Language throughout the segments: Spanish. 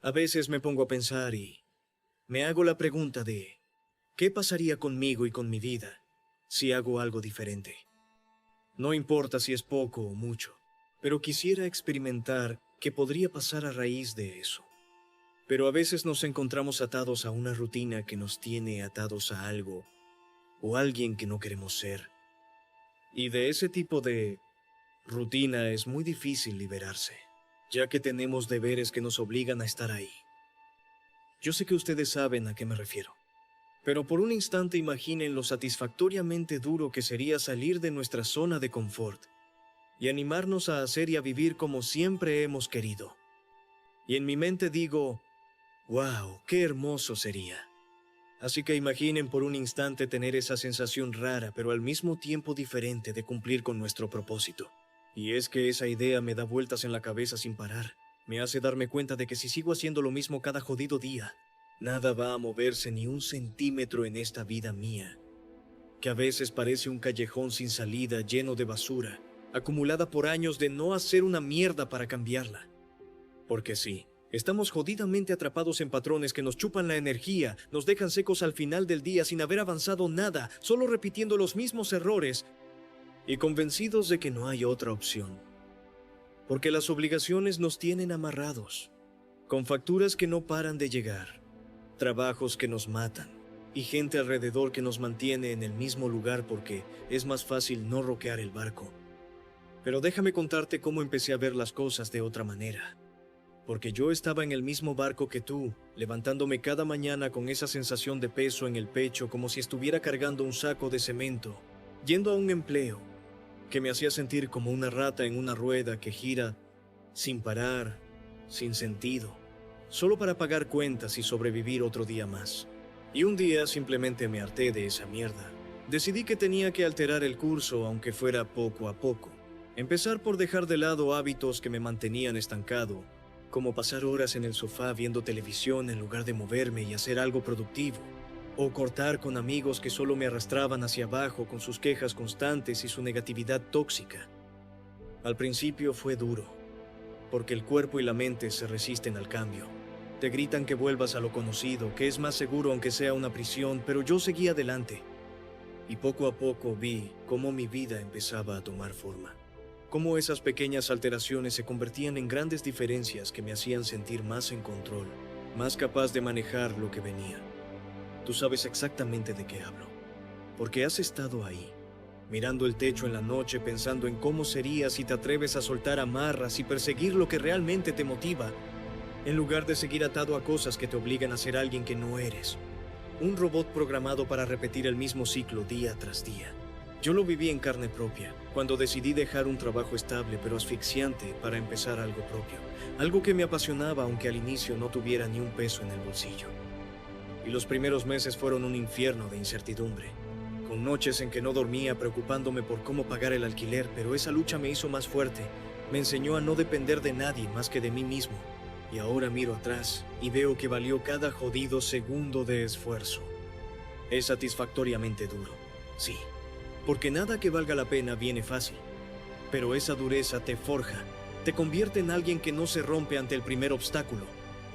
A veces me pongo a pensar y me hago la pregunta de ¿qué pasaría conmigo y con mi vida si hago algo diferente? No importa si es poco o mucho, pero quisiera experimentar qué podría pasar a raíz de eso. Pero a veces nos encontramos atados a una rutina que nos tiene atados a algo o alguien que no queremos ser. Y de ese tipo de rutina es muy difícil liberarse, ya que tenemos deberes que nos obligan a estar ahí. Yo sé que ustedes saben a qué me refiero, pero por un instante imaginen lo satisfactoriamente duro que sería salir de nuestra zona de confort y animarnos a hacer y a vivir como siempre hemos querido. Y en mi mente digo, wow, qué hermoso sería. Así que imaginen por un instante tener esa sensación rara, pero al mismo tiempo diferente de cumplir con nuestro propósito. Y es que esa idea me da vueltas en la cabeza sin parar. Me hace darme cuenta de que si sigo haciendo lo mismo cada jodido día, nada va a moverse ni un centímetro en esta vida mía, que a veces parece un callejón sin salida lleno de basura, acumulada por años de no hacer una mierda para cambiarla. Porque sí, estamos jodidamente atrapados en patrones que nos chupan la energía, nos dejan secos al final del día sin haber avanzado nada, solo repitiendo los mismos errores y convencidos de que no hay otra opción. Porque las obligaciones nos tienen amarrados, con facturas que no paran de llegar, trabajos que nos matan y gente alrededor que nos mantiene en el mismo lugar porque es más fácil no roquear el barco. Pero déjame contarte cómo empecé a ver las cosas de otra manera. Porque yo estaba en el mismo barco que tú, levantándome cada mañana con esa sensación de peso en el pecho como si estuviera cargando un saco de cemento, yendo a un empleo que me hacía sentir como una rata en una rueda que gira sin parar, sin sentido, solo para pagar cuentas y sobrevivir otro día más. Y un día simplemente me harté de esa mierda. Decidí que tenía que alterar el curso aunque fuera poco a poco. Empezar por dejar de lado hábitos que me mantenían estancado, como pasar horas en el sofá viendo televisión en lugar de moverme y hacer algo productivo, o cortar con amigos que solo me arrastraban hacia abajo con sus quejas constantes y su negatividad tóxica. Al principio fue duro, porque el cuerpo y la mente se resisten al cambio. Te gritan que vuelvas a lo conocido, que es más seguro aunque sea una prisión, pero yo seguí adelante. Y poco a poco vi cómo mi vida empezaba a tomar forma. Cómo esas pequeñas alteraciones se convertían en grandes diferencias que me hacían sentir más en control, más capaz de manejar lo que venía. Tú sabes exactamente de qué hablo, porque has estado ahí, mirando el techo en la noche pensando en cómo sería si te atreves a soltar amarras y perseguir lo que realmente te motiva, en lugar de seguir atado a cosas que te obligan a ser alguien que no eres. Un robot programado para repetir el mismo ciclo día tras día. Yo lo viví en carne propia, cuando decidí dejar un trabajo estable pero asfixiante para empezar algo propio. Algo que me apasionaba aunque al inicio no tuviera ni un peso en el bolsillo. Y los primeros meses fueron un infierno de incertidumbre, con noches en que no dormía preocupándome por cómo pagar el alquiler, pero esa lucha me hizo más fuerte, me enseñó a no depender de nadie más que de mí mismo. Y ahora miro atrás y veo que valió cada jodido segundo de esfuerzo. Es satisfactoriamente duro, sí. Porque nada que valga la pena viene fácil. Pero esa dureza te forja, te convierte en alguien que no se rompe ante el primer obstáculo,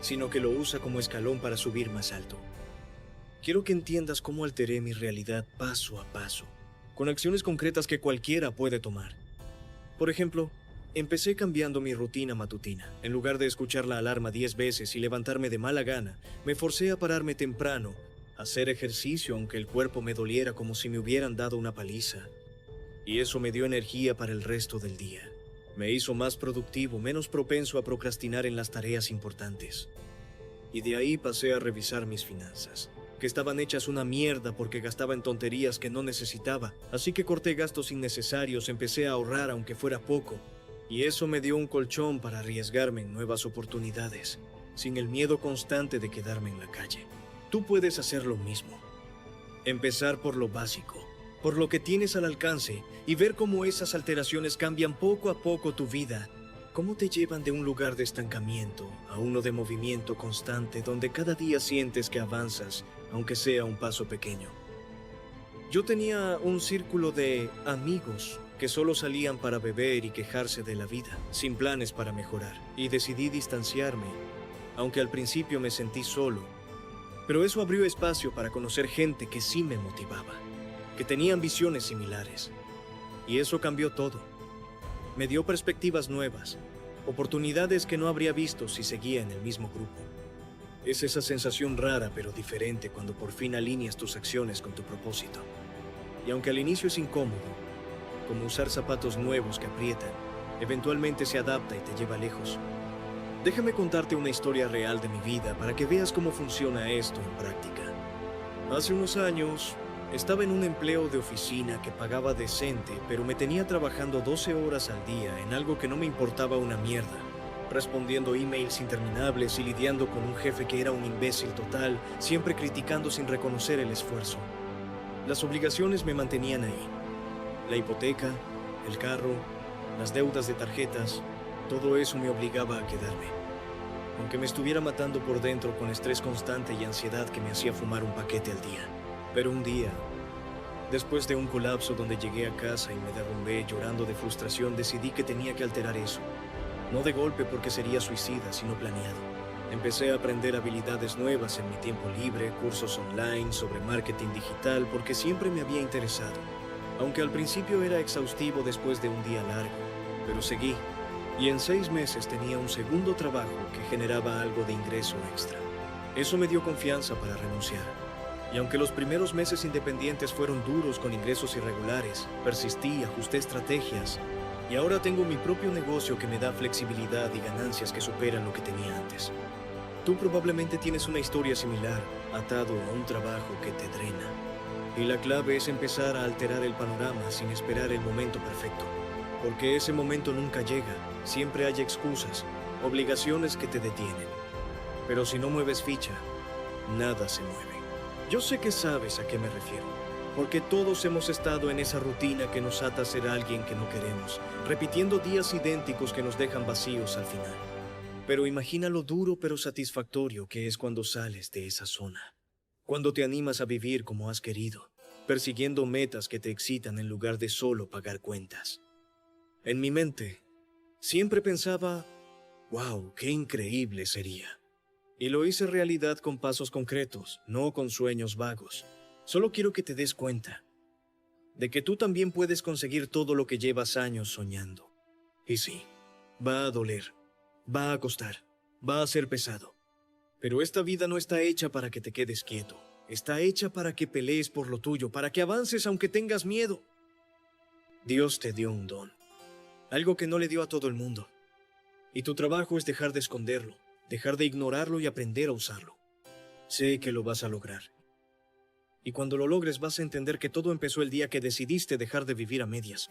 sino que lo usa como escalón para subir más alto. Quiero que entiendas cómo alteré mi realidad paso a paso, con acciones concretas que cualquiera puede tomar. Por ejemplo, empecé cambiando mi rutina matutina. En lugar de escuchar la alarma 10 veces y levantarme de mala gana, me forcé a pararme temprano, hacer ejercicio aunque el cuerpo me doliera como si me hubieran dado una paliza. Y eso me dio energía para el resto del día. Me hizo más productivo, menos propenso a procrastinar en las tareas importantes. Y de ahí pasé a revisar mis finanzas, que estaban hechas una mierda porque gastaba en tonterías que no necesitaba. Así que corté gastos innecesarios, empecé a ahorrar aunque fuera poco. Y eso me dio un colchón para arriesgarme en nuevas oportunidades, sin el miedo constante de quedarme en la calle. Tú puedes hacer lo mismo. Empezar por lo básico, por lo que tienes al alcance, y ver cómo esas alteraciones cambian poco a poco tu vida. Cómo te llevan de un lugar de estancamiento a uno de movimiento constante donde cada día sientes que avanzas, aunque sea un paso pequeño. Yo tenía un círculo de amigos que solo salían para beber y quejarse de la vida, sin planes para mejorar, y decidí distanciarme aunque al principio me sentí solo. Pero eso abrió espacio para conocer gente que sí me motivaba, que tenía ambiciones similares. Y eso cambió todo. Me dio perspectivas nuevas, oportunidades que no habría visto si seguía en el mismo grupo. Es esa sensación rara pero diferente cuando por fin alineas tus acciones con tu propósito. Y aunque al inicio es incómodo, como usar zapatos nuevos que aprietan, eventualmente se adapta y te lleva lejos. Déjame contarte una historia real de mi vida para que veas cómo funciona esto en práctica. Hace unos años, estaba en un empleo de oficina que pagaba decente, pero me tenía trabajando 12 horas al día en algo que no me importaba una mierda, respondiendo emails interminables y lidiando con un jefe que era un imbécil total, siempre criticando sin reconocer el esfuerzo. Las obligaciones me mantenían ahí. La hipoteca, el carro, las deudas de tarjetas, todo eso me obligaba a quedarme. Aunque me estuviera matando por dentro con estrés constante y ansiedad que me hacía fumar un paquete al día. Pero un día, después de un colapso donde llegué a casa y me derrumbé llorando de frustración, decidí que tenía que alterar eso. No de golpe porque sería suicida, sino planeado. Empecé a aprender habilidades nuevas en mi tiempo libre, cursos online sobre marketing digital, porque siempre me había interesado. Aunque al principio era exhaustivo después de un día largo, pero seguí. Y en 6 meses tenía un segundo trabajo que generaba algo de ingreso extra. Eso me dio confianza para renunciar. Y aunque los primeros meses independientes fueron duros con ingresos irregulares, persistí, ajusté estrategias y ahora tengo mi propio negocio que me da flexibilidad y ganancias que superan lo que tenía antes. Tú probablemente tienes una historia similar, atado a un trabajo que te drena. Y la clave es empezar a alterar el panorama sin esperar el momento perfecto. Porque ese momento nunca llega, siempre hay excusas, obligaciones que te detienen. Pero si no mueves ficha, nada se mueve. Yo sé que sabes a qué me refiero, porque todos hemos estado en esa rutina que nos ata a ser alguien que no queremos, repitiendo días idénticos que nos dejan vacíos al final. Pero imagina lo duro pero satisfactorio que es cuando sales de esa zona. Cuando te animas a vivir como has querido, persiguiendo metas que te excitan en lugar de solo pagar cuentas. En mi mente, siempre pensaba, wow, qué increíble sería. Y lo hice realidad con pasos concretos, no con sueños vagos. Solo quiero que te des cuenta de que tú también puedes conseguir todo lo que llevas años soñando. Y sí, va a doler, va a costar, va a ser pesado. Pero esta vida no está hecha para que te quedes quieto. Está hecha para que pelees por lo tuyo, para que avances aunque tengas miedo. Dios te dio un don, algo que no le dio a todo el mundo. Y tu trabajo es dejar de esconderlo, dejar de ignorarlo y aprender a usarlo. Sé que lo vas a lograr. Y cuando lo logres vas a entender que todo empezó el día que decidiste dejar de vivir a medias.